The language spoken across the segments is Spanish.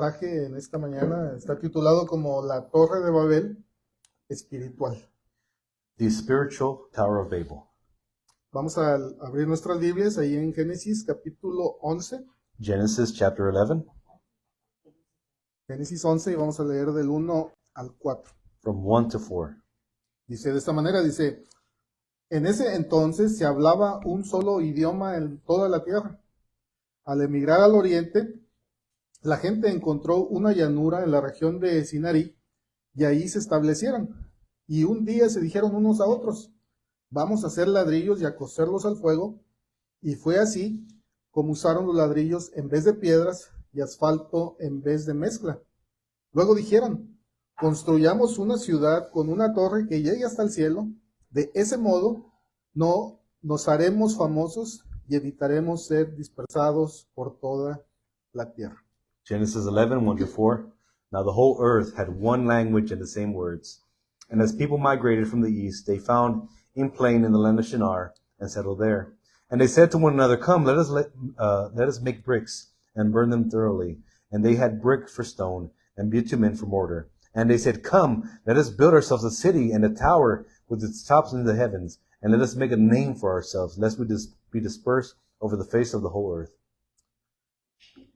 traje en esta mañana está titulado como La Torre de Babel espiritual. The Spiritual Tower of Babel. Vamos a abrir nuestras Biblias ahí en Génesis capítulo 11. Genesis chapter 11, Génesis 11 y vamos a leer del 1 al 4. from 1 to 4. Dice de esta manera, dice, en ese entonces se hablaba un solo idioma en toda la tierra. Al emigrar al oriente, la gente encontró una llanura en la región de Sinarí y ahí se establecieron. Y un día se dijeron unos a otros, vamos a hacer ladrillos y a coserlos al fuego. Y fue así como usaron los ladrillos en vez de piedras y asfalto en vez de mezcla. Luego dijeron, construyamos una ciudad con una torre que llegue hasta el cielo. De ese modo no nos haremos famosos y evitaremos ser dispersados por toda la tierra. Genesis 11, 1 to 4. Now the whole earth had one language and the same words. And as people migrated from the east, they found in plain in the land of Shinar and settled there. And they said to one another, come, let us make bricks and burn them thoroughly. And they had brick for stone and bitumen for mortar. And they said, come, let us build ourselves a city and a tower with its tops in the heavens. And let us make a name for ourselves, lest we be dispersed over the face of the whole earth.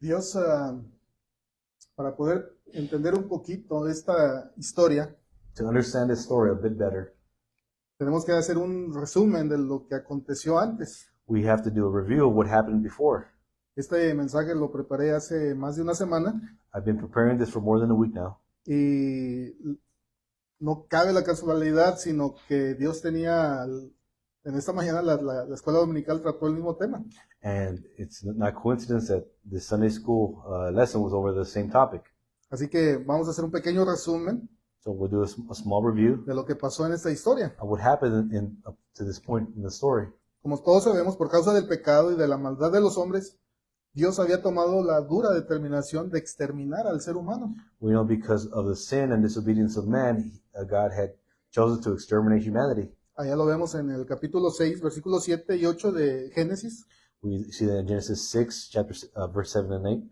Dios, para poder entender un poquito esta historia, To understand this story a bit better, tenemos que hacer un resumen de lo que aconteció antes. we have to do a review of what happened before. Este mensaje lo preparé hace más de una semana I've been preparing this for more than a week now. y no cabe la casualidad, sino que Dios tenía, en esta mañana la escuela dominical trató el mismo tema. And it's not coincidence that the Sunday school lesson was over the same topic. Así que vamos a hacer un pequeño resumen So we'll do a small review de lo que pasó en esta historia. of what happened up to this point in the story. Como todos sabemos, por causa del pecado y de la maldad de los hombres, Dios había tomado la dura determinación de exterminar al ser humano. We know because of the sin and disobedience of man, God had chosen to exterminate humanity. Allá lo vemos en el capítulo 6, versículos 7 y 8 de Génesis. We see that in Genesis 6, verse 7 and 8.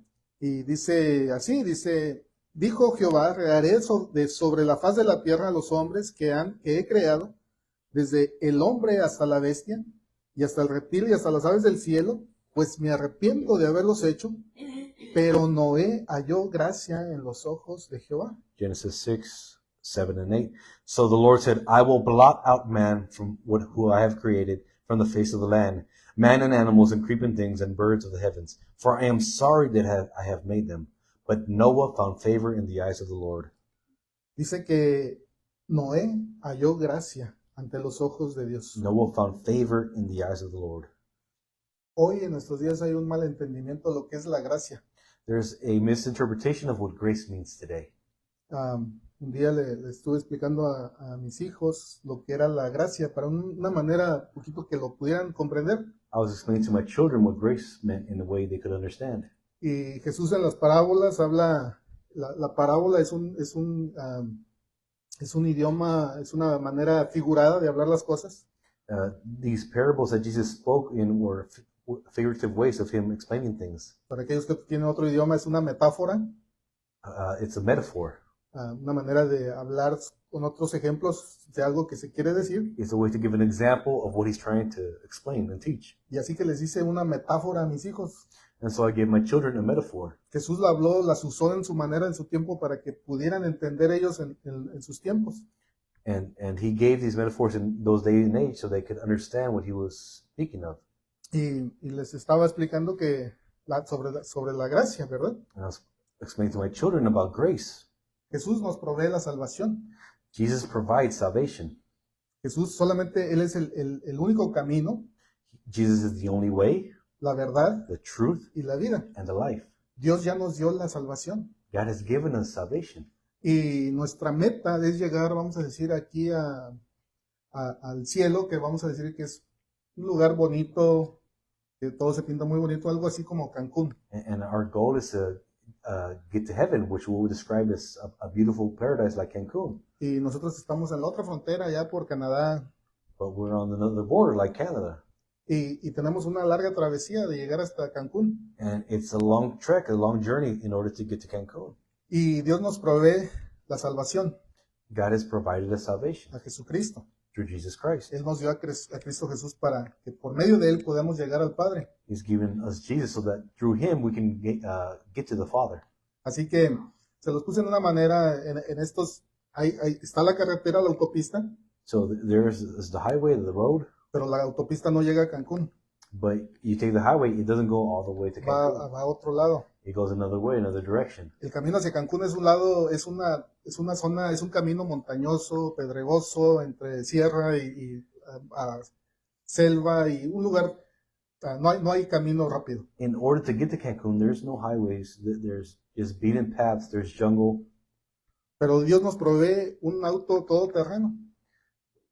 Y dice así, dice, dijo Jehová, rearé sobre la faz de la tierra a los hombres que he creado, desde el hombre hasta la bestia, y hasta el reptil y hasta las aves del cielo, pues me arrepiento de haberlos hecho, pero Noé halló gracia en los ojos de Jehová. Genesis 6, 7 and 8. So the Lord said, I will blot out man from who I have created from the face of the land, man and animals and creeping things and birds of the heavens. For I am sorry that I have made them. But Noah found favor in the eyes of the Lord. Dice que Noé halló gracia ante los ojos de Dios. Noah found favor in the eyes of the Lord. Hoy en nuestros días hay un mal entendimiento de lo que es la gracia. There's a misinterpretation of what grace means today. Un día le estuve explicando a mis hijos lo que era la gracia para una manera un poquito que lo pudieran comprender. I was explaining to my children what grace meant in a way they could understand. Y Jesús en las parábolas habla, la parábola es un idioma, es una manera figurada de hablar las cosas. These parables that Jesus spoke in were figurative ways of him explaining things. Para aquellos que tienen otro idioma es una metáfora, It's a metaphor. una manera de hablar con otros ejemplos de algo que se quiere decir. It's a way to give an example of what he's trying to explain and teach. Y así que les hice una metáfora a mis hijos. And so I gave my children a metaphor. Jesús la habló, las usó en su manera, en su tiempo, para que pudieran entender ellos en sus tiempos. And he gave these metaphors in those days and age so they could understand what he was speaking of. Y les estaba explicando que sobre la gracia, ¿verdad? And I was explaining to my children about grace. Jesús nos provee la salvación. Jesus provides salvation. Jesús solamente, Él es el único camino, Jesus is the only way, la verdad the truth, y la vida. and the life. Dios ya nos dio la salvación. God has given us salvation. Y nuestra meta es llegar, vamos a decir, aquí al cielo, que vamos a decir que es un lugar bonito, que todo se pinta muy bonito, algo así como Cancún. And our goal is to get to heaven, which we will describe as a beautiful paradise like Cancun. Y nosotros estamos en la otra frontera, allá por Canadá. But we're on another border like Canada. y tenemos una larga travesía de llegar hasta Cancún. And it's a long trek, a long journey in order to get to Cancun. Y Dios nos provee la salvación, God has provided us salvation a Jesucristo. through Jesus Christ. Él nos dio a Cristo Jesús para que por medio de Él podamos llegar al Padre. He's given us Jesus so that through him we can get to the Father. Así que se los puse de una manera, en estos, está la carretera, la autopista, So there's the highway, the road, pero la autopista no llega a Cancún, but you take the highway, it doesn't go all the way to Cancun. va a otro lado. It goes another way, another direction. El camino hacia Cancún es un lado, es una zona, es un camino montañoso, pedregoso, entre sierra y selva y un lugar, no hay camino rápido. In order to get to Cancun, there's no highways, there's just beaten paths, there's jungle, Pero Dios nos provee un auto todoterreno,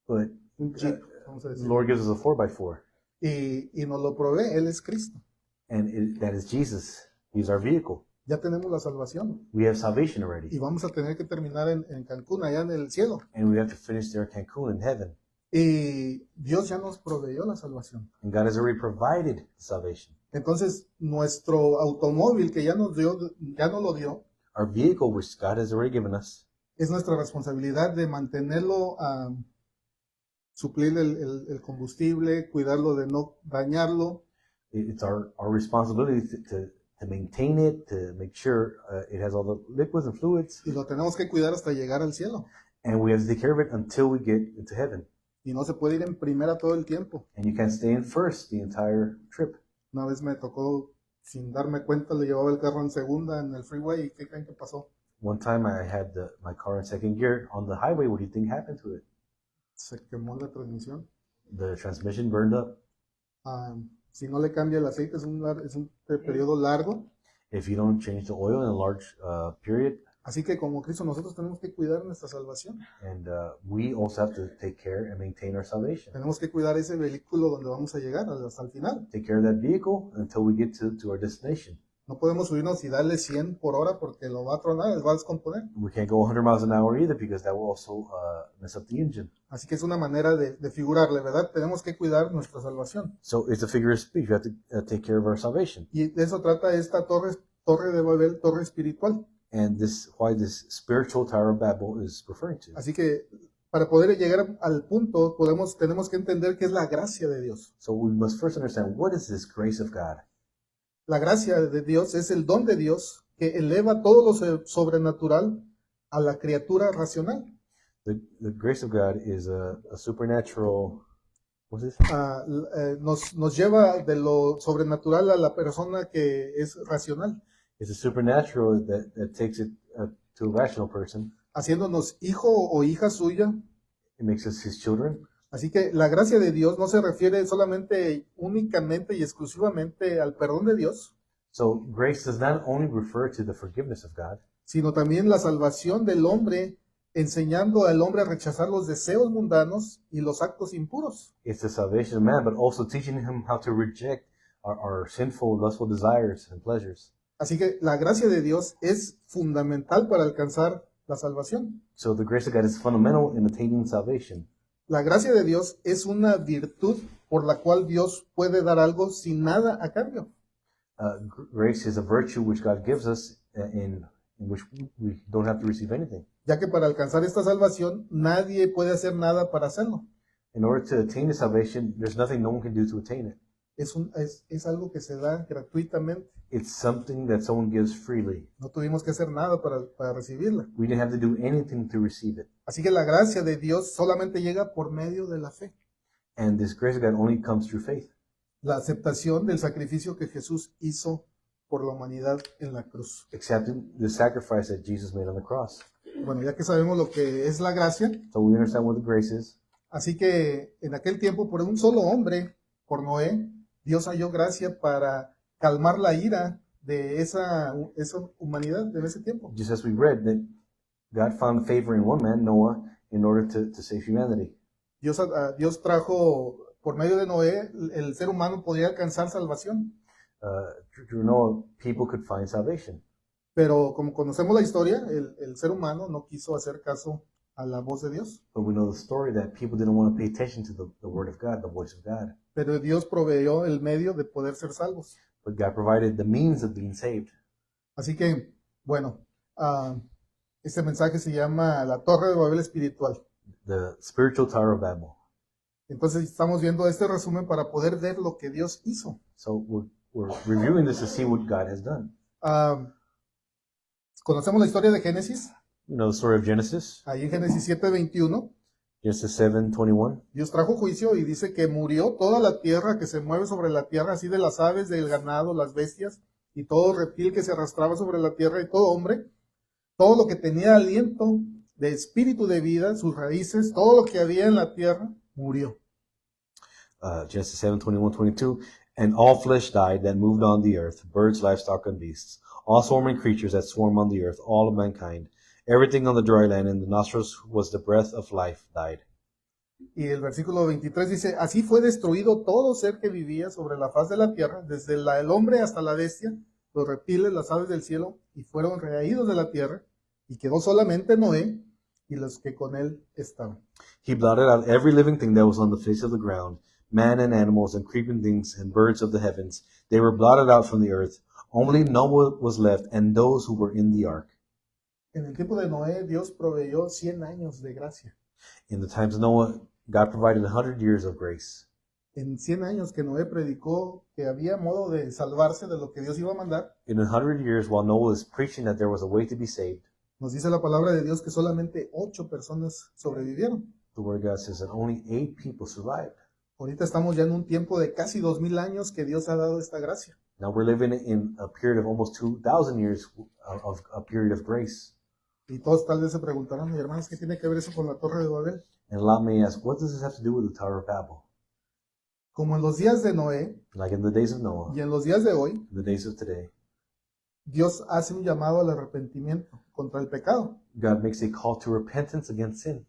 but un Jeep, vamos a the decir. Lord gives us a 4x4, Y nos lo provee, Él es Cristo. and that is Jesus. He's our vehicle. Ya tenemos la salvación We have salvation y already, vamos a tener que terminar en Cancún, allá en el cielo. and we have to finish there in Cancun in heaven. Y Dios ya nos proveyó la salvación. And God has already provided salvation. Entonces, nuestro automóvil que ya nos lo dio, Our vehicle, which God has already given us, es nuestra responsabilidad de mantenerlo, suplir el combustible, cuidarlo de no dañarlo, it's our responsibility to maintain it, to make sure it has all the liquids and fluids, y lo tenemos que cuidar hasta llegar al cielo. and we have to take care of it until we get into heaven. Y no se puede ir en primera todo el tiempo. And you can't stay in first the entire trip. Una vez me tocó, sin darme cuenta, le llevaba el carro en segunda en el freeway y ¿qué creen que pasó? One time I had my car in second gear on the highway. What do you think happened to it? Se quemó la transmisión. The transmission burned up. Si no le cambia el aceite, es un periodo largo. If you don't change the oil in a large period, Así que como Cristo nosotros tenemos que cuidar nuestra salvación. and we also have to take care and maintain our salvation. Tenemos que cuidar ese vehículo donde vamos a llegar hasta el final. Take care of that vehicle until we get to our destination. No podemos subirnos y darle 100 por hora porque lo va a tronar, va a descomponer. We can't go 100 miles an hour either because that will also mess up the engine. Así que es una manera de figurarle, ¿verdad? Tenemos que cuidar nuestra salvación. So it's a figure of speech. We have to take care of our salvation. Y de eso trata esta torre de Babel, torre espiritual. And why this spiritual Tower of Babel is referring to. Así que para poder llegar al punto, tenemos que entender qué es la gracia de Dios. So we must first understand, what is this grace of God? La gracia de Dios es el don de Dios que eleva todo lo sobrenatural a la criatura racional. The grace of God is a supernatural, what's this? Nos lleva de lo sobrenatural a la persona que es racional, It's a supernatural that takes it to a rational person. haciéndonos hijo o hija suya. It makes us his children. Así que la gracia de Dios no se refiere solamente, únicamente y exclusivamente al perdón de Dios, So grace does not only refer to the forgiveness of God, sino también la salvación del hombre, enseñando al hombre a rechazar los deseos mundanos y los actos impuros. it's the salvation of man, but also teaching him how to reject our sinful, lustful desires and pleasures. Así que la gracia de Dios es fundamental para alcanzar la salvación. So the grace of God is fundamental in attaining salvation. La gracia de Dios es una virtud por la cual Dios puede dar algo sin nada a cambio. Grace is a virtue which God gives us in which we don't have to receive anything. Ya que para alcanzar esta salvación nadie puede hacer nada para hacerlo. In order to attain the salvation, there's nothing no one can do to attain it. Es algo que se da gratuitamente. It's something that someone gives freely. No tuvimos que hacer nada para recibirla. We didn't have to do anything to receive it. Así que la gracia de Dios solamente llega por medio de la fe. And this grace of God only comes through faith. La aceptación del sacrificio que Jesús hizo por la humanidad en la cruz. Accepting the sacrifice that Jesus made on the cross. Bueno, ya que sabemos lo que es la gracia, So we understand what the grace is. así que en aquel tiempo por un solo hombre, por Noé, Dios halló gracia para calmar la ira de esa humanidad en ese tiempo. Just as we read that God found favor in one man, Noah, in order to save humanity. Dios trajo, por medio de Noé, el ser humano podía alcanzar salvación. Through Noah, people could find salvation. Pero como conocemos la historia, el ser humano no quiso hacer caso a la voz de Dios. But we know the story that people didn't want to pay attention to the word of God, the voice of God. Pero Dios proveyó el medio de poder ser salvos. But God provided the means of being saved. Así que, bueno, este mensaje se llama La Torre de Babel Espiritual. The spiritual Tower of Babel. Entonces estamos viendo este resumen para poder ver lo que Dios hizo. So we're reviewing this to see what God has done. Conocemos la historia de Génesis. You know the story of Genesis. Ahí en Génesis 7:21, Genesis 7:21. Dios trajo juicio y dice que murió toda la tierra que se mueve sobre la tierra, así de las aves, del ganado, las bestias, y todo reptil que se arrastraba sobre la tierra, y todo hombre, todo lo que tenía aliento de espíritu de vida, sus raíces, todo lo que había en la tierra, murió. Genesis 7:21-22. And all flesh died that moved on the earth, birds, livestock, and beasts, all swarming creatures that swarm on the earth, all of mankind. Everything on the dry land in the nostrils was the breath of life died. Y el versículo 23 dice, así fue destruido todo ser que vivía sobre la faz de la tierra, desde el hombre hasta la bestia, los reptiles, las aves del cielo, y fueron raídos de la tierra, y quedó solamente Noé y los que con él estaban. He blotted out every living thing that was on the face of the ground, man and animals and creeping things and birds of the heavens. They were blotted out from the earth. Only Noah was left and those who were in the ark. En el tiempo de Noé, Dios proveyó 100 años de gracia. In the times of Noah, God provided 100 years of grace. En 100 años que Noé predicó que había modo de salvarse de lo que Dios iba a mandar, In 100 years, while Noah was preaching that there was a way to be saved, nos dice la palabra de Dios que solamente 8 personas sobrevivieron. the word of God says that only 8 people survived. Ahorita estamos ya en un tiempo de casi 2000 años que Dios ha dado esta gracia. Now we're living in a period of almost 2,000 years of a period of grace. Y todos tal vez se preguntarán, hermanos, ¿qué tiene que ver eso con la Torre de Babel? And a lot may ask, what does this have to do with the Tower of Babel? Como en los días de Noé Like in the days of Noah, y en los días de hoy, in the days of today, Dios hace un llamado al arrepentimiento contra el pecado. God makes a call to repentance against sin.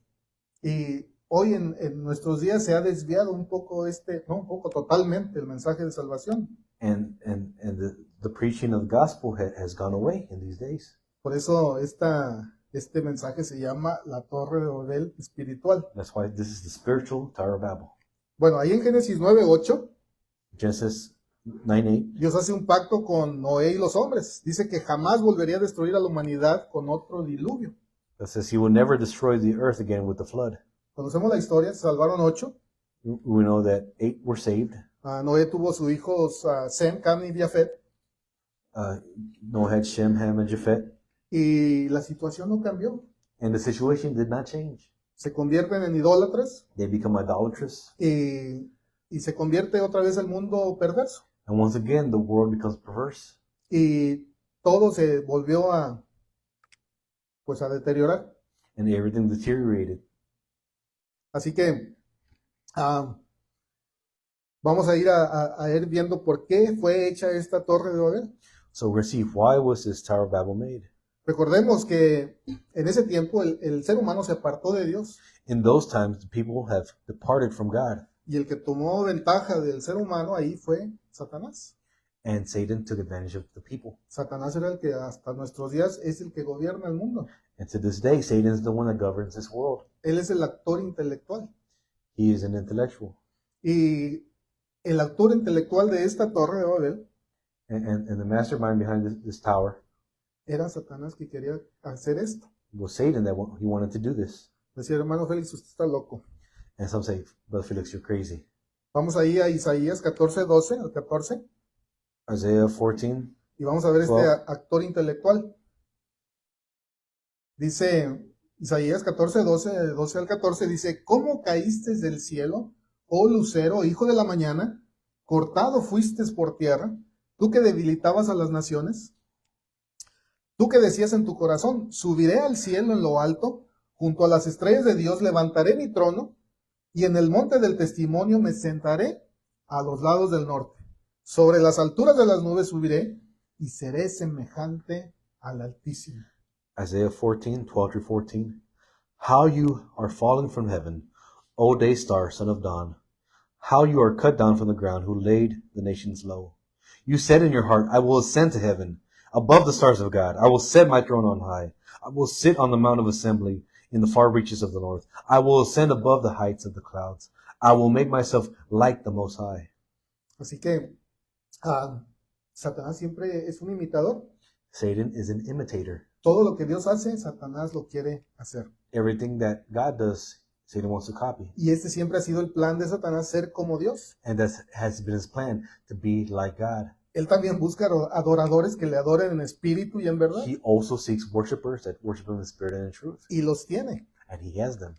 Y hoy en nuestros días se ha desviado un poco totalmente el mensaje de salvación. And the preaching of the gospel has gone away in these days. Por eso este mensaje se llama la Torre de Babel espiritual. That's why this is the spiritual Tower of Babel. Bueno, ahí en Génesis 9:8, Genesis 9:8. Dios hace un pacto con Noé y los hombres. Dice que jamás volvería a destruir a la humanidad con otro diluvio. That says he will never destroy the earth again with the flood. Conocemos la historia, se salvaron 8. We know that 8 were saved. Noé tuvo sus hijos Sem, Cam y Jafet. Noah had Shem, Ham, and Japheth. Y la situación no cambió. And the situation did not change. Se convierten en idólatras They become idolatrous. y se convierte otra vez el mundo perverso. And once again, the world becomes perverse. Y todo se volvió a deteriorar. And everything deteriorated. Así que vamos a ir a ir viendo por qué fue hecha esta Torre de Babel. So we're going to see, why was this Tower of Babel made? Recordemos que en ese tiempo el ser humano se apartó de Dios. In those times, the people have departed from God. Y el que tomó ventaja del ser humano ahí fue Satanás. And Satan took advantage of the people. Satanás era el que hasta nuestros días es el que gobierna el mundo. And to this day, Satan is the one that governs this world. Él es el actor intelectual. He is an intellectual. Y el actor intelectual de esta Torre de Babel And the mastermind behind this tower era Satanás, que quería hacer esto. was Satan, that he wanted to do this. Decía, hermano Félix, usted está loco. And some say, Brother Felix, you're crazy. Vamos ahí a Isaías 14:12 al 14. Isaiah 14. Y vamos a ver este Wow. actor intelectual. Dice Isaías 14:12, 12 al 14, dice, ¿cómo caíste del cielo, oh lucero, hijo de la mañana? Cortado fuiste por tierra, tú que debilitabas a las naciones. Tú que decías en tu corazón, subiré al cielo en lo alto, junto a las estrellas de Dios levantaré mi trono, y en el monte del testimonio me sentaré a los lados del norte. Sobre las alturas de las nubes subiré, y seré semejante al Altísimo. Isaiah 14, 12 through 14. How you are fallen from heaven, O day star, son of dawn. How you are cut down from the ground, who laid the nations low. You said in your heart, I will ascend to heaven, above the stars of God. I will set my throne on high. I will sit on the mount of assembly in the far reaches of the north. I will ascend above the heights of the clouds. I will make myself like the Most High. Así que Satanás siempre es un imitador. Satan is an imitator. Todo lo que Dios hace, Satanás lo quiere hacer. Everything that God does, Satan wants to copy. Y este siempre ha sido el plan de Satanás, ser como Dios. And that has been his plan, to be like God. Él también busca adoradores que le adoren en espíritu y en verdad. He also seeks worshipers that worship him in spirit and in truth. Y los tiene, And he has them.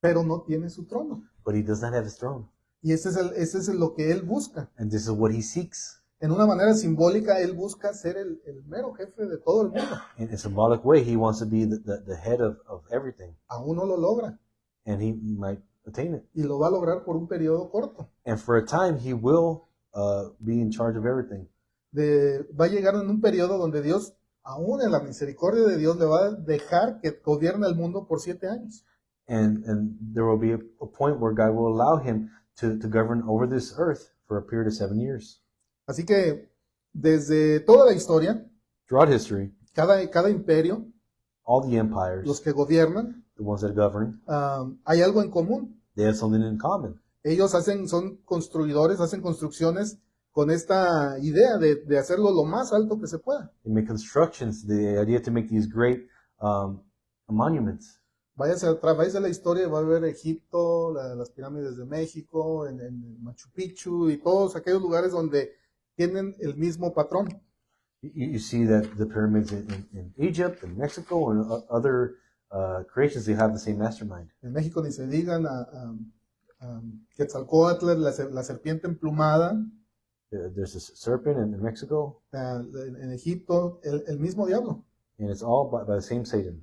pero no tiene su trono. But he does not have his throne. Y ese es lo que él busca. And this is what he seeks. En una manera simbólica, él busca ser el mero jefe de todo el mundo. In a symbolic way, he wants to be the head of everything. Aún no lo logra. And he might attain it. Y lo va a lograr por un periodo corto. And for a time, he will be in charge of everything. Va a llegar en un periodo donde Dios, aún en la misericordia de Dios, le va a dejar que gobierne el mundo por 7 años. And there will be a point where God will allow him to govern over this earth for a period of 7 years. Así que desde toda la historia, Throughout history, cada imperio, all the empires, los que gobiernan, the ones that govern, hay algo en común. they have something in common. Ellos son construidores, hacen construcciones con esta idea de hacerlo lo más alto que se pueda. They make constructions, the idea to make these great monuments. Váyase a través de la historia, va a ver Egipto, las pirámides de México, en Machu Picchu y todos aquellos lugares donde tienen el mismo patrón. You see that the pyramids in Egypt and Mexico and other creations, they have the same mastermind. En México ni se digan Quetzalcóatl, la serpiente emplumada. There's a serpent in Mexico, En Egipto, el mismo diablo. and it's all by the same Satan.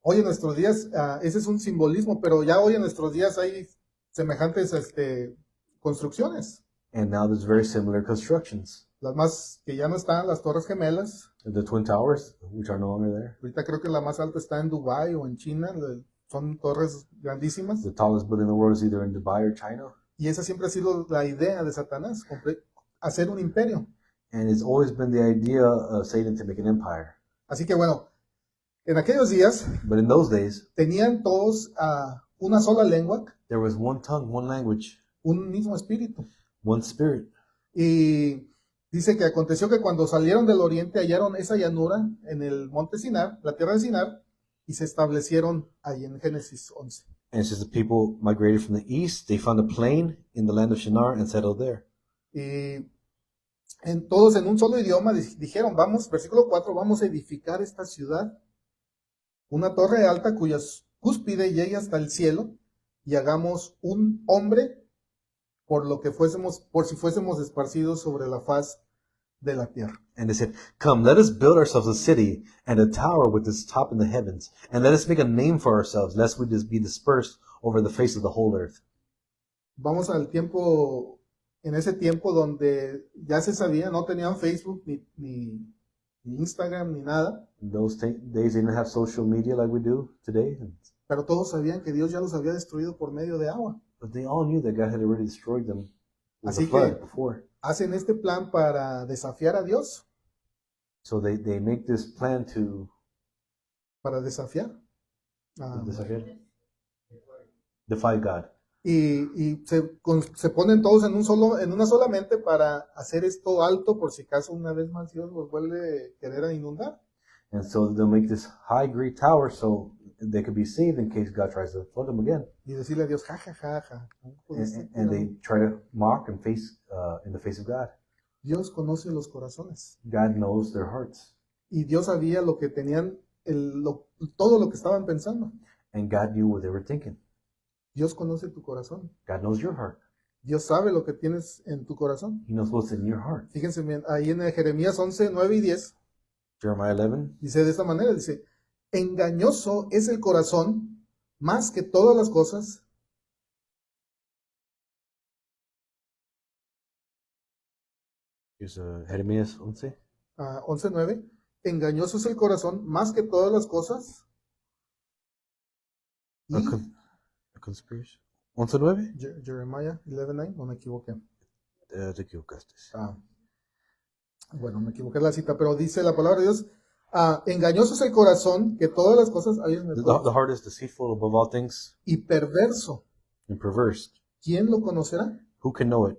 Hoy en nuestros días, ese es un simbolismo, pero ya hoy en nuestros días hay semejantes construcciones. And now there's very similar constructions. Las más que ya no están, las Torres Gemelas. The Twin Towers, which are no longer there. Ahorita creo que la más alta está en Dubái o en China. Son torres grandísimas. The tallest building in the world is either in Dubai or China. Y esa siempre ha sido la idea de Satanás, hacer un imperio. And it's always been the idea of Satan to make an empire. Así que bueno, en aquellos días But in those days, tenían todos una sola lengua, there was one tongue, one language, un mismo espíritu. one spirit. Y dice que aconteció que cuando salieron del oriente hallaron esa llanura en el monte Sinar, la tierra de Sinar, y se establecieron ahí en Génesis 11. And it says the people migrated from the east. They found a plain in the land of Shinar and settled there. Y todos en un solo idioma dijeron, versículo 4, vamos a edificar esta ciudad, una torre alta cuya cúspide llegue hasta el cielo, y hagamos un hombre por si fuésemos esparcidos sobre la faz de la tierra. And they said, come, let us build ourselves a city and a tower with its top in the heavens. And let us make a name for ourselves, lest we just be dispersed over the face of the whole earth. Vamos al tiempo, en ese tiempo donde ya se sabía, no tenían Facebook ni Instagram ni nada, In those days, they didn't have social media like we do today. pero todos sabían que Dios ya los había destruido por medio de agua. But they all knew that God had already destroyed them with Así a flood que before. hacen este plan para desafiar a Dios, So they make this plan to para desafiar. defy God. Y se ponen todos en una sola mente para hacer esto alto por si acaso una vez más Dios los vuelve a querer inundar. And so they'll make this high great tower so they could be saved in case God tries to flood them again. Y decirle a Dios, ja, ja, ja, ja. And they try to mock and face in the face of God. Dios conoce los corazones. God knows their hearts. Y Dios sabía lo que tenían, todo lo que estaban pensando. And God knew what they were thinking. Dios conoce tu corazón. God knows your heart. Dios sabe lo que tienes en tu corazón. He knows what's in your heart. Fíjense bien, ahí en Jeremías 11, 9 y 10, Jeremiah 11. dice de esta manera, dice, engañoso es el corazón más que todas las cosas. Here's Jeremias 11. 11:9, engañoso es el corazón más que todas las cosas. Y A conspiracy. 11:9. Jeremiah 11:9, no me equivoqué. Te equivocaste. Bueno, me equivoqué en la cita, pero dice la palabra de Dios, Engañoso es el corazón que todas las cosas The heart is deceitful above all things y perverso. and perverse. ¿Quién lo conocerá? Who can know it?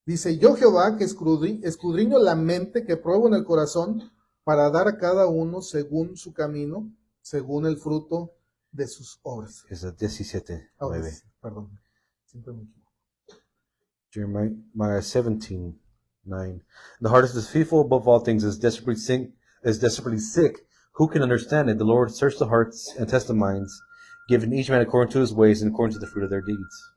Dice, yo Jehová que escudriño la mente, que pruebo en el corazón, para dar a cada uno según su camino, según el fruto de sus obras. Es 17, Oh, 9. perdón, siempre me equivoco. Jeremiah 17:9. The heart is deceitful above all things, is desperately sick. Who can understand it? The Lord searches the hearts and tests the minds, giving each man according to his ways and according to the fruit of their deeds.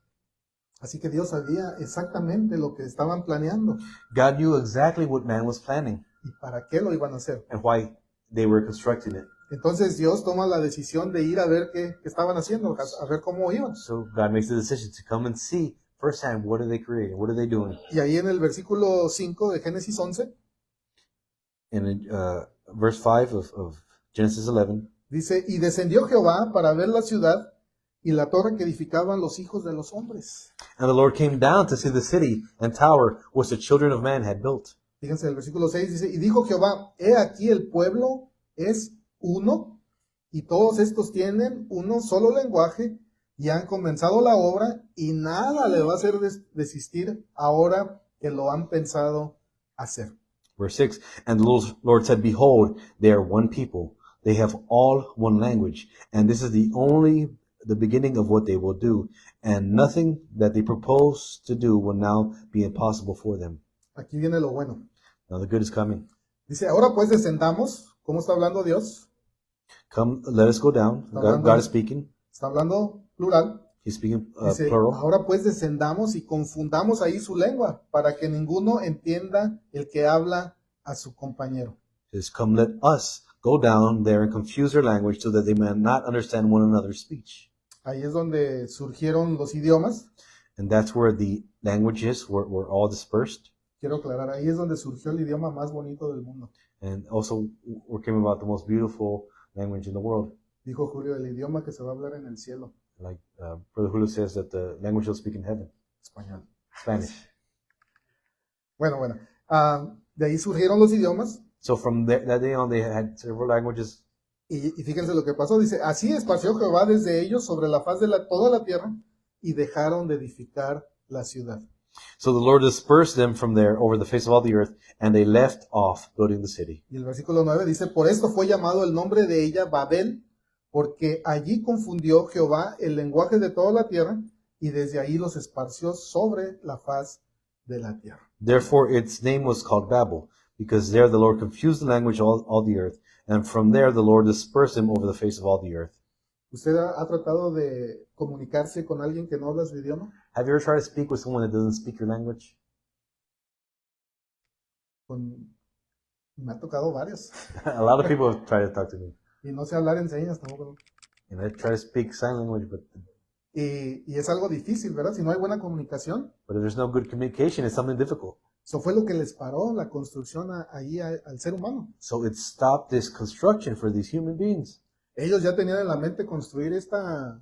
Así que Dios sabía exactamente lo que estaban planeando God knew exactly what man was planning y para qué lo iban a hacer. and why they were constructing it. Entonces Dios toma la decisión de ir a ver qué estaban haciendo, a ver cómo iban. So God makes the decision to come and see firsthand what are they creating, what are they doing. Y ahí en el versículo 5 de Génesis 11, In verse 5 of Genesis 11, dice, y descendió Jehová para ver la ciudad y la torre que edificaban los hijos de los hombres. and the Lord came down to see the city and tower which the children of man had built. Fíjense, el versículo 6 dice, y dijo Jehová, he aquí el pueblo es uno, y todos estos tienen uno solo lenguaje, y han comenzado la obra, y nada le va a hacer desistir ahora que lo han pensado hacer. Verse 6, and the Lord said, behold, they are one people. They have all one language, and this is the beginning of what they will do, and nothing that they propose to do will now be impossible for them. Aquí viene lo bueno. Now the good is coming. Dice, ahora pues descendamos. ¿Cómo está hablando Dios? Come, let us go down. God is speaking. Está hablando plural. He's speaking Dice, plural. ahora pues descendamos y confundamos ahí su lengua, para que ninguno entienda el que habla a su compañero. Says, come, let us go down there and confuse their language so that they may not understand one another's speech. Ahí es donde surgieron los idiomas. And that's where the languages were all dispersed. Quiero aclarar, ahí es donde surgió el idioma más bonito del mundo. And also, we came about the most beautiful language in the world. Dijo Julio, el idioma que se va a hablar en el cielo. Like Brother Julio says, that the language you'll speak in heaven, Español. Spanish. Bueno. De ahí surgieron los idiomas. So from that day on, they had several languages. Y fíjense lo que pasó. Dice, así esparció Jehová desde ellos sobre la faz de toda la tierra, y dejaron de edificar la ciudad. So the Lord dispersed them from there over the face of all the earth, and they left off building the city. Y el versículo 9 dice, por esto fue llamado el nombre de ella Babel, porque allí confundió Jehová el lenguaje de toda la tierra, y desde ahí los esparció sobre la faz de la tierra. Therefore its name was called Babel, because there the Lord confused the language of all the earth, and from there the Lord dispersed them over the face of all the earth. ¿Usted ha tratado de comunicarse con alguien que no habla su idioma? Have you ever tried to speak with someone that doesn't speak your language? Me ha tocado varios. A lot of people have tried to talk to me, Y no sé hablar en señas tampoco. and I try to speak sign language, but Y es algo difícil, ¿verdad? Si no hay buena comunicación. if there's no good communication, it's something difficult. Eso fue lo que les paró la construcción ahí al ser humano. So it stopped this construction for these human beings. Ellos ya tenían en la mente construir esta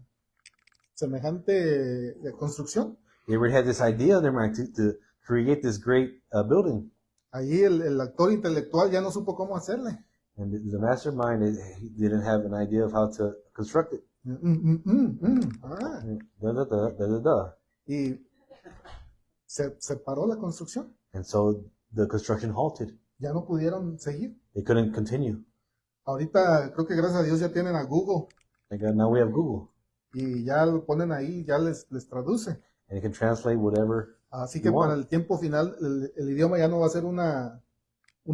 semejante construcción. They already had this idea in their mind to create this great building. Ahí el actor intelectual ya no supo cómo hacerle. And the mastermind, he didn't have an idea of how to construct it. Ah. Da, da, da, da, da, da. Y se paró la construcción. And so the construction halted. Ya no pudieron seguir. They couldn't continue. Ahorita creo que gracias a Dios ya tienen a Google. Like now we have Google, Y ya lo ponen ahí, ya les traduce. and it can translate whatever. Así You que want. para el tiempo final el idioma ya no va a ser un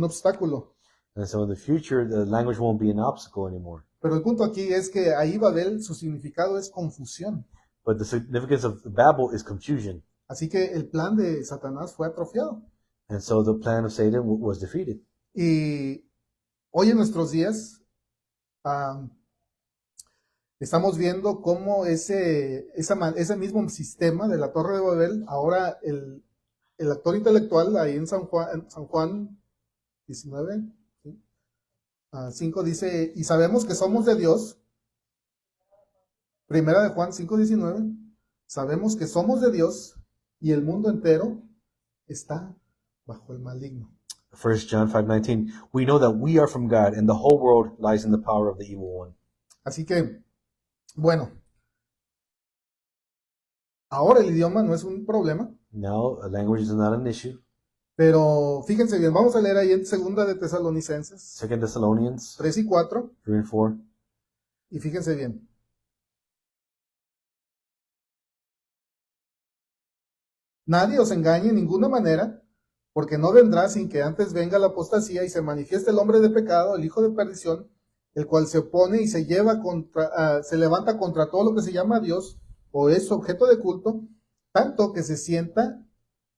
obstáculo. And so in the future, the language won't be an obstacle anymore. Pero el punto aquí es que ahí Babel, su significado es confusión. But the significance of Babel is confusion. Así que el plan de Satanás fue atrofiado. And so the plan of Satan was defeated. Y hoy en nuestros días estamos viendo cómo ese mismo sistema de la Torre de Babel, ahora el actor intelectual ahí en San Juan 19, ¿sí? 5 dice, y sabemos que somos de Dios. Primera de Juan 5:19, sabemos que somos de Dios y el mundo entero está bajo el maligno. 1 John 5:19, we know that we are from God and the whole world lies in the power of the evil one. Así que, bueno, ahora el idioma no es un problema, Now, a language is not an issue. pero fíjense bien, vamos a leer ahí en Segunda de Tesalonicenses 2 Thessalonians 3 y 4, 3 and 4. y fíjense bien. Nadie os engañe en ninguna manera, porque no vendrá sin que antes venga la apostasía y se manifieste el hombre de pecado, el hijo de perdición, el cual se opone y se se levanta contra todo lo que se llama Dios o es objeto de culto, tanto que se sienta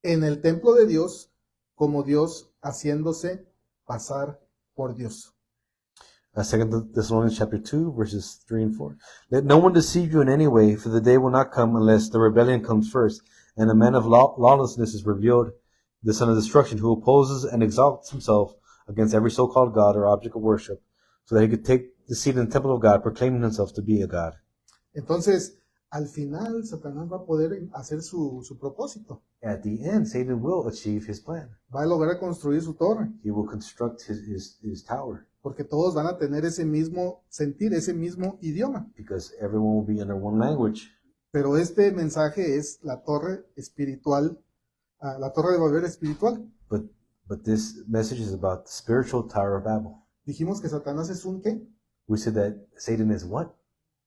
en el templo de Dios como Dios, haciéndose pasar por Dios. 2 Thessalonians chapter 2, verses 3 and 4. Let no one deceive you in any way, for the day will not come unless the rebellion comes first, and a man of lawlessness is revealed, the son of destruction, who opposes and exalts himself against every so-called God or object of worship, so that he could take the seat in the temple of God, proclaiming himself to be a God. Entonces, al final, Satanás va a poder hacer su propósito. At the end, Satan will achieve his plan. Va a lograr construir su torre, He will construct his tower, porque todos van a tener ese mismo sentir, ese mismo idioma. because everyone will be under one language. Pero este mensaje es la torre espiritual, la torre de Babel espiritual. But this message is about the spiritual Tower of Babel. Dijimos que Satanás es un ¿qué? We said that Satan is what?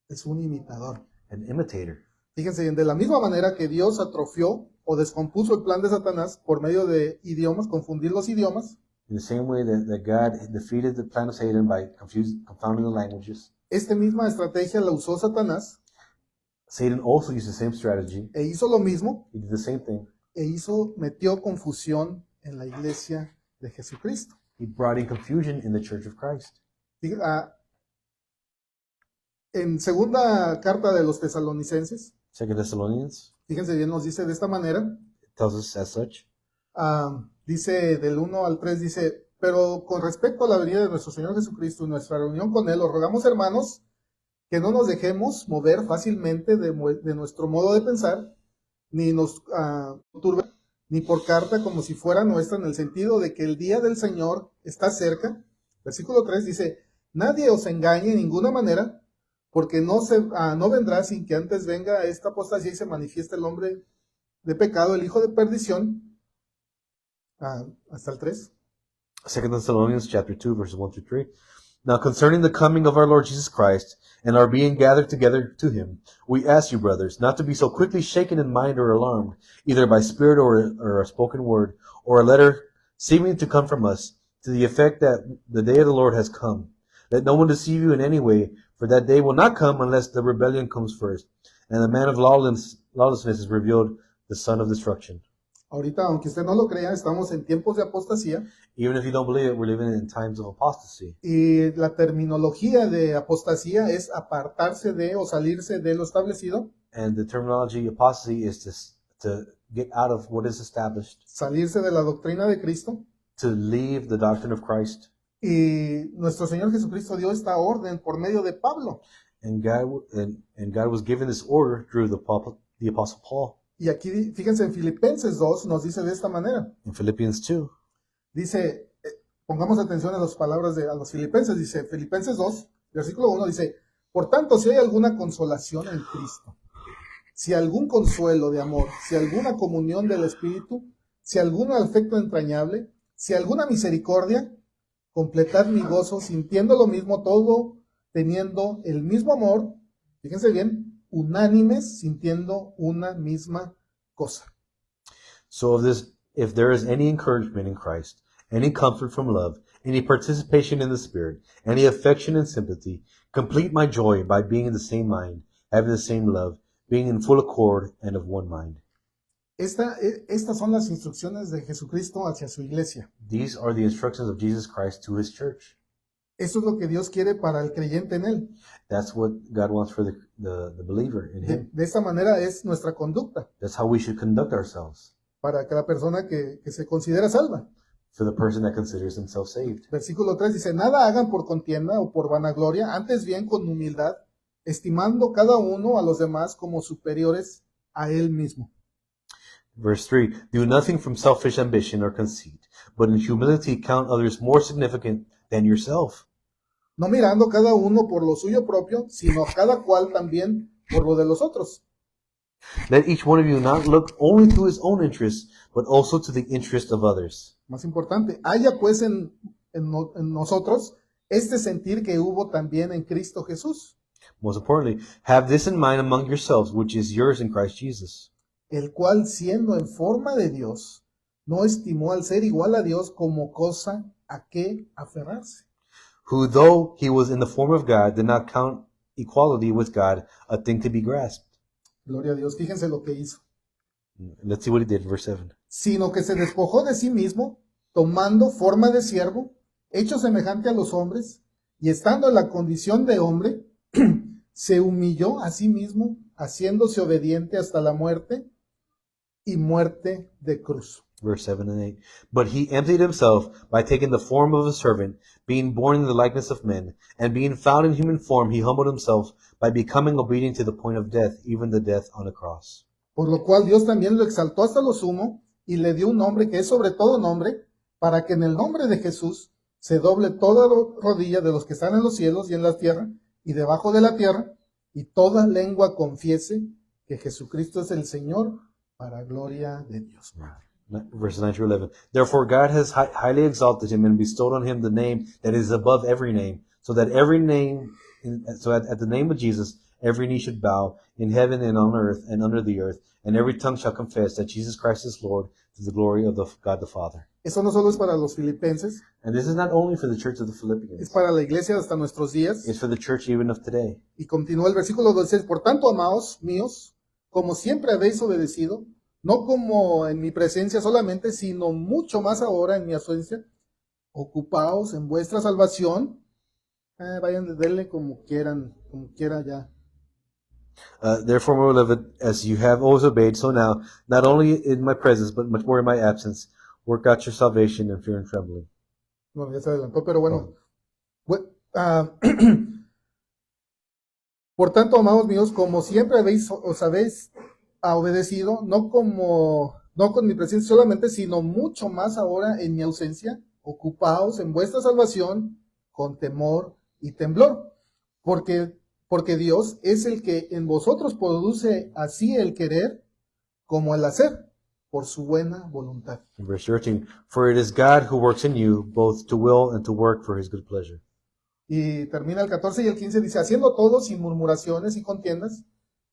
Es un imitador. An imitator. Fíjense bien, de la misma manera que Dios atrofió o descompuso el plan de Satanás por medio de idiomas, confundir los idiomas, In the same way that God defeated the plan of Satan by confounding the languages, esta misma estrategia la usó Satanás Satan also used the same strategy. e hizo lo mismo He did the same thing. metió confusión en la iglesia de Jesucristo. He brought in confusion in the Church of Christ. En segunda carta de los Tesalonicenses, 2 Thessalonians, fíjense bien, nos dice de esta manera, it tells us as such. dice del 1 al 3, dice, pero con respecto a la venida de nuestro Señor Jesucristo y nuestra reunión con Él, os rogamos, hermanos, que no nos dejemos mover fácilmente de nuestro modo de pensar, ni nos turbe, ni por carta como si fuera nuestra, en el sentido de que el día del Señor está cerca. Versículo 3 dice, nadie os engañe en ninguna manera, porque no vendrá sin que antes venga esta apostasía y se manifieste el hombre de pecado, el hijo de perdición. Hasta el 3. 2 Thessalonians chapter 2, verses 1 through 3. Now concerning the coming of our Lord Jesus Christ, and our being gathered together to him, we ask you, brothers, not to be so quickly shaken in mind or alarmed, either by spirit or a spoken word, or a letter seeming to come from us, to the effect that the day of the Lord has come. Let no one deceive you in any way, for that day will not come unless the rebellion comes first, and the man of lawlessness is revealed, the son of destruction. Ahorita, aunque usted no lo crea, estamos en tiempos de apostasía. Even if you don't believe it, we're living in times of apostasy. Y la terminología de apostasía es apartarse de o salirse de lo establecido. And the terminology apostasy is to get out of what is established, Salirse de la doctrina de Cristo. to leave the doctrine of Christ. Y nuestro Señor Jesucristo dio esta orden por medio de Pablo. And God was giving this order through the Apostle Paul. Y aquí, fíjense, en Filipenses 2 nos dice de esta manera. In Philippians 2, Dice, pongamos atención a las palabras a los filipenses. Dice, Filipenses 2, versículo 1, dice, por tanto, si hay alguna consolación en Cristo, si algún consuelo de amor, si alguna comunión del Espíritu, si algún afecto entrañable, si alguna misericordia, completad mi gozo, sintiendo lo mismo todo, teniendo el mismo amor, fíjense bien, unánimes, sintiendo una misma cosa. so if there is any encouragement in Christ, any comfort from love, any participation in the Spirit, any affection and sympathy, complete my joy by being in the same mind, having the same love, being in full accord and of one mind. Estas son las instrucciones de Jesucristo hacia su iglesia. These are the instructions of Jesus Christ to his church. Eso es lo que Dios quiere para el creyente en Él. That's what God wants for the believer in him. De esta manera es nuestra conducta That's how we should conduct ourselves, para que la persona que se considera salva. for the person that considers himself saved. Versículo 3 dice, nada hagan por contienda o por vanagloria, antes bien con humildad, estimando cada uno a los demás como superiores a él mismo. Verse 3, do nothing from selfish ambition or conceit, but in humility count others more significant than yourself, no mirando cada uno por lo suyo propio, sino cada cual también por lo de los otros. Let each one of you not look only to his own interests, but also to the interest of others. Más importante, haya pues en nosotros este sentir que hubo también en Cristo Jesús, Most importantly, have this in mind among yourselves, which is yours in Christ Jesus, el cual siendo en forma de Dios, no estimó al ser igual a Dios como cosa a que aferrarse. who though he was in the form of God, did not count equality with God a thing to be grasped. Gloria a Dios, fíjense lo que hizo. Let's see what he did, verse 7. Sino que se despojó de sí mismo, tomando forma de siervo, hecho semejante a los hombres, y estando en la condición de hombre, se humilló a sí mismo, haciéndose obediente hasta la muerte y muerte de cruz. Verse 7 and 8. But he emptied himself by taking the form of a servant, being born in the likeness of men, and being found in human form, he humbled himself by becoming obedient to the point of death, even the death on a cross. Por lo cual Dios también lo exaltó hasta lo sumo y le dio un nombre que es sobre todo nombre, para que en el nombre de Jesús se doble toda rodilla de los que están en los cielos y en la tierra y debajo de la tierra, y toda lengua confiese que Jesucristo es el Señor, para gloria de Dios. Verses 9 through 11. Therefore God has highly exalted him and bestowed on him the name that is above every name, so that at the name of Jesus every knee should bow in heaven and on earth and under the earth, and every tongue shall confess that Jesus Christ is Lord, to the glory of God the Father. Eso no solo es para los filipenses, And this is not only for the church of the es Philippians, para la iglesia hasta nuestros días. it's for the church even of today. Y continúa el versículo 16, por tanto, amados míos, como siempre habéis obedecido, no como en mi presencia solamente, sino mucho más ahora en mi ausencia, ocupaos en vuestra salvación. Vayan, denle como quieran, como quiera ya. Therefore, my beloved, as you have always obeyed, so now, not only in my presence, but much more in my absence, work out your salvation in fear and trembling. Bueno, ya se adelantó, pero bueno. Por tanto, amados míos, como siempre os habéis obedecido, no con mi presencia solamente, sino mucho más ahora en mi ausencia, ocupaos en vuestra salvación con temor y temblor, porque Dios es el que en vosotros produce así el querer como el hacer, por su buena voluntad. Verse 13, for it is God who works in you, both to will and to work for his good pleasure. Y termina el 14 y el 15, dice, haciendo todo sin murmuraciones y contiendas,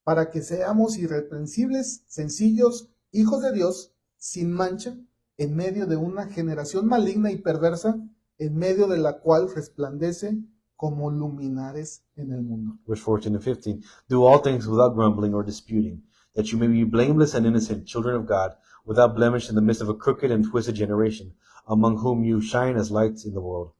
para que seamos irreprensibles, sencillos, hijos de Dios, sin mancha, en medio de una generación maligna y perversa, en medio de la cual resplandece como luminares en el mundo. Verse 14 and 15, do all things without grumbling or disputing, that you may be blameless and innocent, children of God, without blemish in the midst of a crooked and twisted generation, among whom you shine as lights in the world.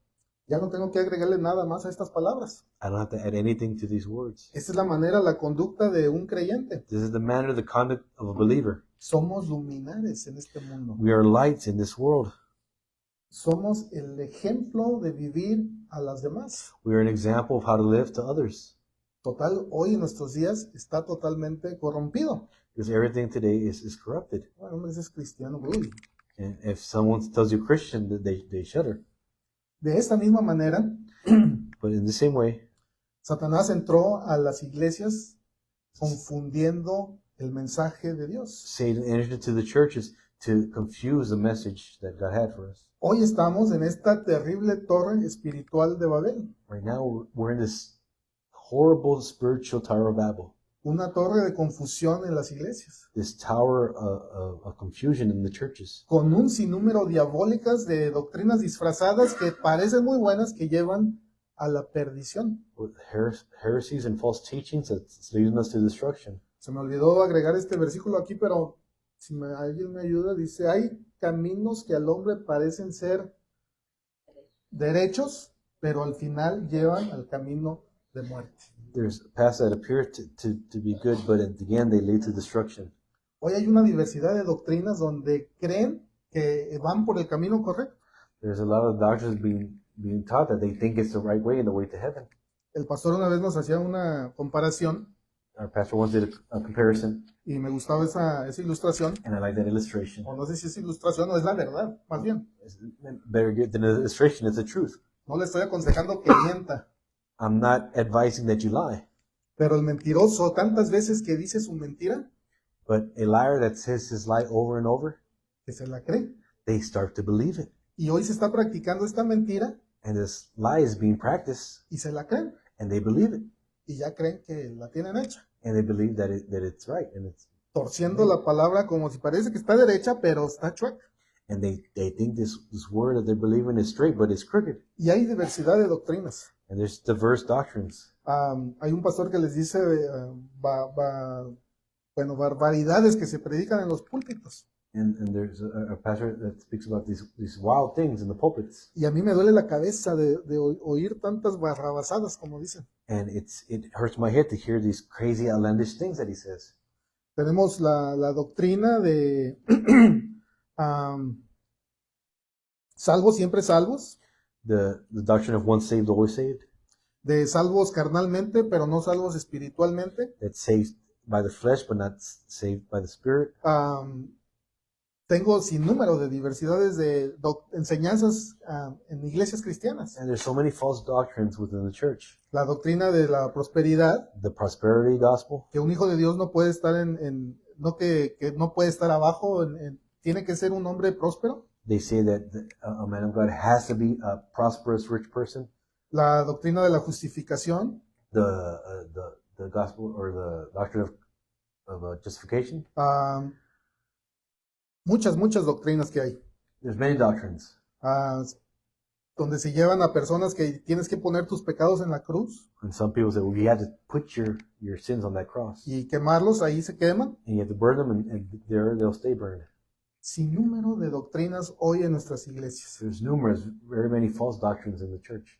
Ya no tengo que agregarle nada más a estas palabras. I don't have to add anything to these words. Esta es la manera, la conducta de un creyente. This is the manner, the conduct of a believer. Somos luminares en este mundo. We are lights in this world. Somos el ejemplo de vivir a las demás. We are an example of how to live to others. Total, hoy en nuestros días está totalmente corrompido. Because everything today is corrupted. Bueno, me dices cristiano, uy. And if someone tells you Christian, they shudder. De esta misma manera, But in the same way, Satanás entró a las iglesias confundiendo el mensaje de Dios. Satan entered into the churches to confuse the message that God had for us. Hoy estamos en esta terrible torre espiritual de Babel. Right now, we're in this horrible spiritual Tower of Babel. Una torre de confusión en las iglesias. This tower of confusion in the churches. Con un sinnúmero diabólicas de doctrinas disfrazadas que parecen muy buenas, que llevan a la perdición. With heresies and false teachings that's leading us to destruction. Se me olvidó agregar este versículo aquí, pero si alguien me ayuda, dice, hay caminos que al hombre parecen ser derechos, pero al final llevan al camino de muerte. There's paths that appear to be good, but at the end they lead to destruction. Hoy hay una diversidad de doctrinas donde creen que van por el camino correcto. There's a lot of doctrines being taught that they think it's the right way and the way to heaven. El pastor una vez nos hacía una comparación our pastor once did a comparison, y me gustaba esa ilustración, and I like that illustration. o no sé si es ilustración o es la verdad, más bien. It's better than an illustration, it's the truth. No le estoy aconsejando que mienta, I'm not advising that you lie, pero el mentiroso, tantas veces que dice su mentira, but a liar that says his lie over and over, que se la cree. they start to believe it. Y hoy se está practicando esta mentira And this lie is being practiced, y se la creen. and they believe it. Y ya creen que la tienen hecha. And they believe that it's right, and Torciendo la palabra como si parece que está derecha, pero está chueca. they think this word that they're believing is straight, but it's crooked. Y hay diversidad de doctrinas. And there's diverse doctrines. Hay un pastor que les dice, barbaridades que se predican en los púlpitos. And there's a pastor that speaks about these wild things in the pulpits. Y a mí me duele la cabeza de oír tantas barrabasadas, como dicen. And it hurts my head to hear these crazy, outlandish things that he says. Tenemos la doctrina de salvos siempre salvos, The doctrine of once saved, always saved. de salvos carnalmente, pero no salvos espiritualmente. That's saved by the flesh, but not saved by the spirit. Tengo sin número de diversidades de enseñanzas en iglesias cristianas. And there's so many false doctrines within the church. La doctrina de la prosperidad, The prosperity gospel, que un hijo de Dios no puede estar no que no puede estar abajo, tiene que ser un hombre próspero. they say that a man of God has to be a prosperous, rich person. La doctrina de la justificación, The gospel or the doctrine of justification. muchas doctrinas que hay, There's many doctrines. donde se llevan a personas que tienes que poner tus pecados en la cruz And some people say, well, you have to put your sins on that cross. y quemarlos, ahí se queman. And you have to burn them, and there they'll stay burned. Sin número de doctrinas hoy en nuestras iglesias. There's very many false doctrines in the church.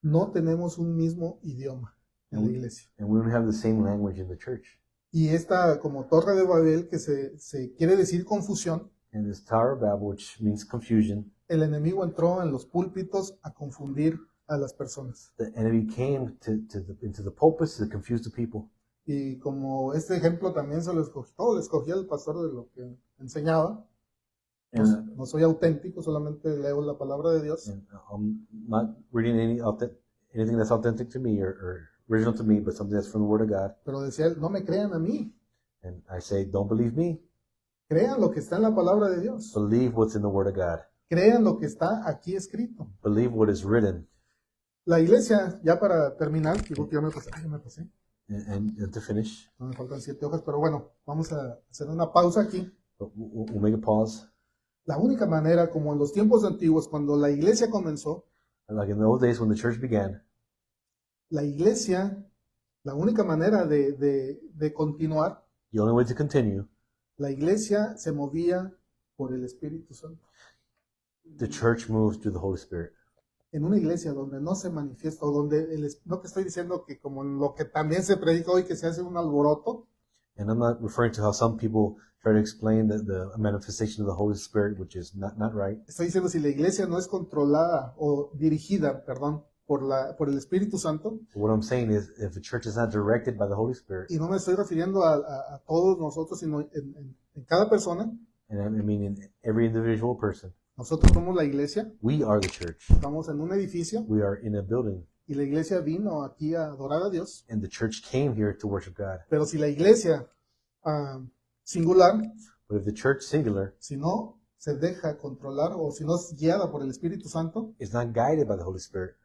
No tenemos un mismo idioma en la iglesia. And we don't have the same language in the church. Y esta como torre de Babel, que se quiere decir confusión, And this Tower of Babel, which means confusion, el enemigo entró en los púlpitos a confundir a las personas. the enemy came into the pulpits to confuse the people. Y como este ejemplo también se lo escogí al pastor de lo que enseñaba. And, No soy auténtico, solamente leo la palabra de Dios. and I'm not reading anything that's authentic to me or original to me, but something that's from the Word of God. Pero decía él, no me crean a mí, And I say, don't believe me. crean lo que está en la palabra de Dios. Believe what's in the Word of God. Crean lo que está aquí escrito. Believe what is written. La iglesia, ya para terminar, digo que ya me pasé. And to finish, No, me faltan 7 hojas, pero bueno, vamos a hacer una pausa aquí. but we'll make a pause. La única manera, como en los tiempos antiguos, cuando la iglesia comenzó, Like in those days when the church began, la iglesia, la única manera de continuar, the only way to continue, la iglesia se movía por el Espíritu Santo. the church moves through the Holy Spirit. En una iglesia donde no se manifiesta, o donde, no que estoy diciendo que como en lo que también se predica hoy, que se hace un alboroto, And I'm not referring to how some people try to explain the manifestation of the Holy Spirit, which is not right. estoy diciendo si la iglesia no es controlada o dirigida, perdón, por el Espíritu Santo, So what I'm saying is, if the church is not directed by the Holy Spirit, y no me estoy refiriendo a todos nosotros, sino en cada persona, and I mean in every individual person, nosotros somos la iglesia, we are the church. estamos en un edificio, We are in a building, y la iglesia vino aquí a adorar a Dios, and the church came here to worship God. pero si la iglesia singular, But if the church singular si no se deja controlar o si no es guiada por el Espíritu Santo, is not guided by the Holy Spirit,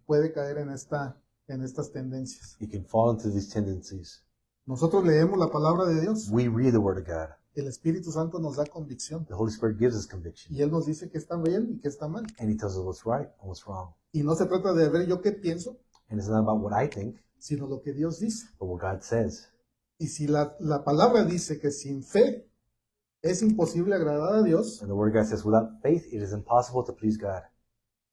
puede caer en estas tendencias. it can fall into these tendencies. Nosotros leemos la palabra de Dios, We read the Word of God. el Espíritu Santo nos da convicción The Holy Spirit gives us conviction, y Él nos dice que está bien y que está mal. and He tells us what's right and what's wrong. Y no se trata de ver yo qué pienso, And it's not about what I think, sino lo que Dios dice. but what God says. Y si la palabra dice que sin fe es imposible agradar a Dios, And the Word of God says, without faith, it is impossible to please God.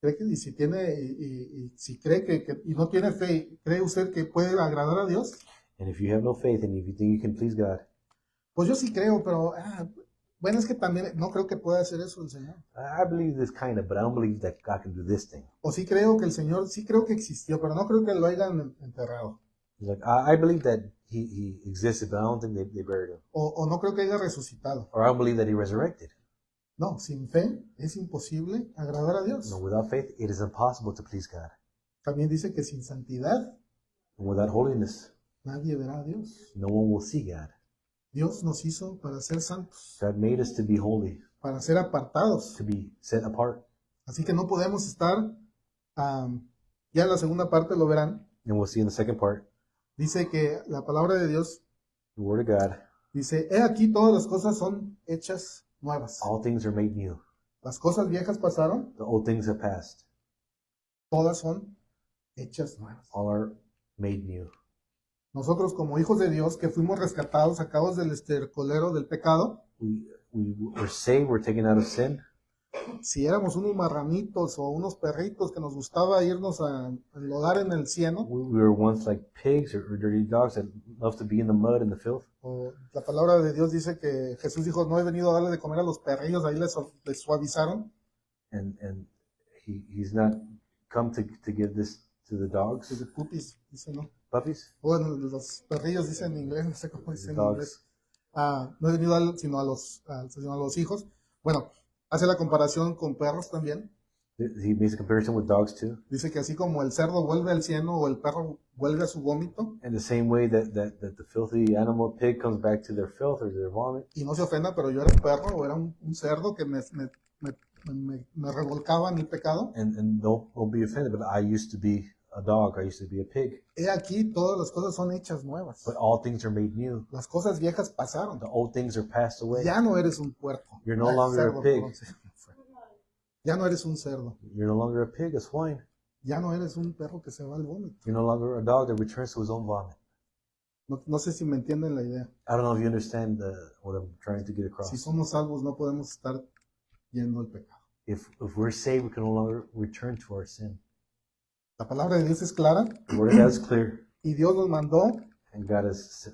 cree que y si tiene y si cree y no tiene fe, ¿cree usted que puede agradar a Dios? And if you have no faith and if you think you can please God, Pues yo sí creo, pero bueno, es que también no creo que pueda hacer eso el Señor. I believe this kind of, but I don't believe that God can do this thing. O sí creo que el Señor, sí creo que existió, pero no creo que lo hayan enterrado. He's like, I believe that he existed, but I don't think they buried him. O no creo que haya resucitado. Or I don't believe that he resurrected. No, sin fe es imposible agradar a Dios. No, without faith, it is impossible to please God. También dice que sin santidad And without holiness, nadie verá a Dios. no one will see God. Dios nos hizo para ser santos, God made us to be holy, para ser apartados. to be set apart. Así que no podemos estar, ya en la segunda parte lo verán, And we'll see in the second part, dice que la palabra de Dios the Word of God, dice, he aquí todas las cosas son hechas nuevas. all things are made new. Las cosas viejas pasaron, The old things have passed. todas son hechas nuevas. All are made new. Nosotros como hijos de Dios que fuimos rescatados, sacados del estercolero del pecado, We were saved, we're taken out of sin. si éramos unos marranitos o unos perritos que nos gustaba irnos a enlodar en el cieno, We were once like pigs or dirty dogs that love to be in the mud and the filth. o la palabra de Dios dice que Jesús dijo, no he venido a darle de comer a los perrillos, ahí les suavizaron, And he's not come to give this to the dogs, the puppies, dice, ¿no? puppies, Bueno, los perrillos dicen en inglés, no sé cómo dicen en dogs. inglés. No he venido sino a los hijos. Bueno, hace la comparación con perros también. He makes a comparison with dogs too. Dice que así como el cerdo vuelve al cieno o el perro vuelve a su vómito, In the same way that the filthy animal pig comes back to their filth or their vomit. y no se ofenda, pero yo era un perro o era un cerdo que me revolcaba en el pecado. And don't be offended, but I used to be a dog. I used to be a pig. He aquí todas las cosas son hechas nuevas. But all things are made new. Las cosas viejas pasaron. The old things are passed away. Ya no eres un puerco. You're no longer a pig. Ya no eres un cerdo. You're no longer a pig, a swine. Ya no eres un perro que se va al vómito. You're no longer a dog that returns to his own vomit. No sé si me entienden la idea. I don't know if you understand what I'm trying to get across. Si somos salvos no podemos estar yendo al pecado. If we're saved, we can no longer return to our sin. La palabra de Dios es clara The word of God is clear, y Dios nos mandó, and God has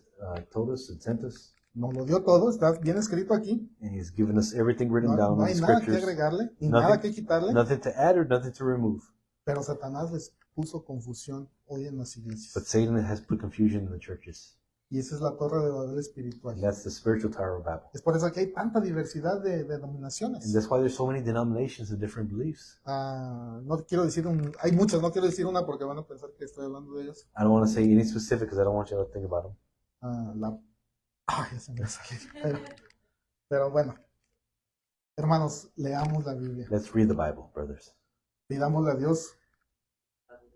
told us and sent us, nos lo dio todo, está bien escrito aquí. and He's given us everything written No, down no in hay the nada que scriptures. agregarle ni Nothing- nada que quitarle, Nothing to add or nothing to remove. pero Satanás les puso confusión hoy en las But iglesias. Satan has put confusion in the churches, Y esa es la torre de Babel espiritual. and that's the spiritual Tower of Babel. Es por eso que hay tanta diversidad de And denominaciones. that's why there's so many denominations of different beliefs. No quiero decir hay muchas, no quiero decir una porque van a pensar que estoy hablando de ellos. I don't want to say any specific because I don't want you to think about them. Ya se me va a salir. Pero bueno, hermanos, leamos la Biblia. Let's read the Bible, brothers. Pidámosle a Dios.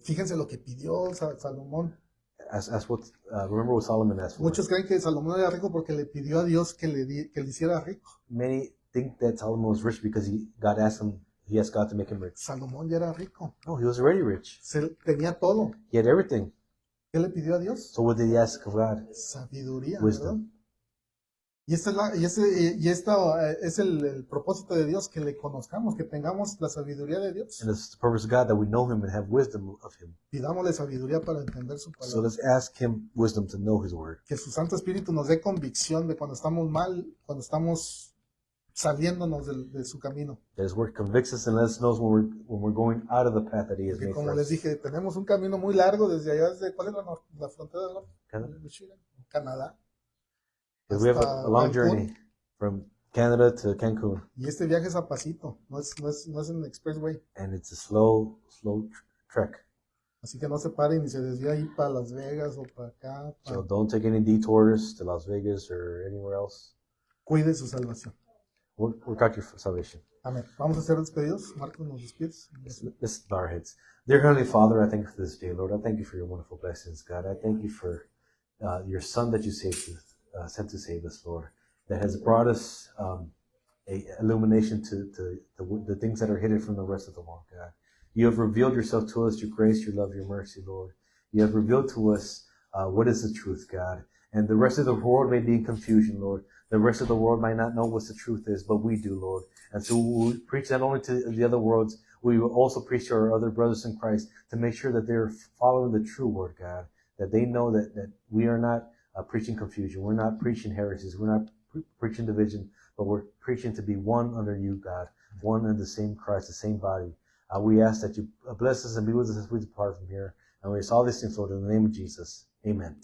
Fíjense lo que pidió Salomón. Remember what Solomon asked for. Muchos creen que Salomón era rico porque le pidió a Dios que le hiciera rico. Many think that Solomon was rich because he asked God to make him rich. Salomón ya era rico. No, he was already rich. Tenía todo. He had everything. ¿Qué le pidió a Dios? So what did he ask of God? Sabiduría, Wisdom. ¿verdad? Y esta es el propósito de Dios, que le conozcamos, que tengamos la sabiduría de Dios. And it's the purpose of God that we know him and have wisdom of him. Pidámosle sabiduría para entender su So palabra. let's ask him wisdom to know his word. Que su Santo Espíritu nos dé convicción de cuando estamos mal, cuando estamos saliéndonos de su camino. That his word convicts us and lets us know when we're going out of the path that he has Porque made como for les us. dije, tenemos un camino muy largo desde allá, ¿cuál es la frontera del norte? Canada. Michigan, Canadá. Because we have hasta a long Cancún. journey from Canada to Cancun. Y este viaje es a pasito, no es en expressway. And it's a slow trek. Así que no se paren ni se desvíe ahí para Las Vegas o para acá. So don't take any detours to Las Vegas or anywhere else. Cuide su salvación. Work out your salvation. Amén. Vamos a ser despedidos. Marcos, nos despides. Let's bow our heads. Dear Heavenly Father, I thank you for this day, Lord. I thank you for your wonderful blessings, God. I thank you for your Son that you sent to save us, Lord, that has brought us a illumination to the things that are hidden from the rest of the world, God. You have revealed yourself to us, your grace, your love, your mercy, Lord. You have revealed to us what is the truth, God. And the rest of the world may be in confusion, Lord. The rest of the world might not know what the truth is, but we do, Lord. And so we preach not only to the other worlds, we will also preach to our other brothers in Christ to make sure that they're following the true word, God, that they know that we are not preaching confusion. We're not preaching heresies. We're not preaching division, but we're preaching to be one under you, God, one in the same Christ, the same body. We ask that you bless us and be with us as we depart from here. And we ask all these things, Lord, in the name of Jesus. Amen.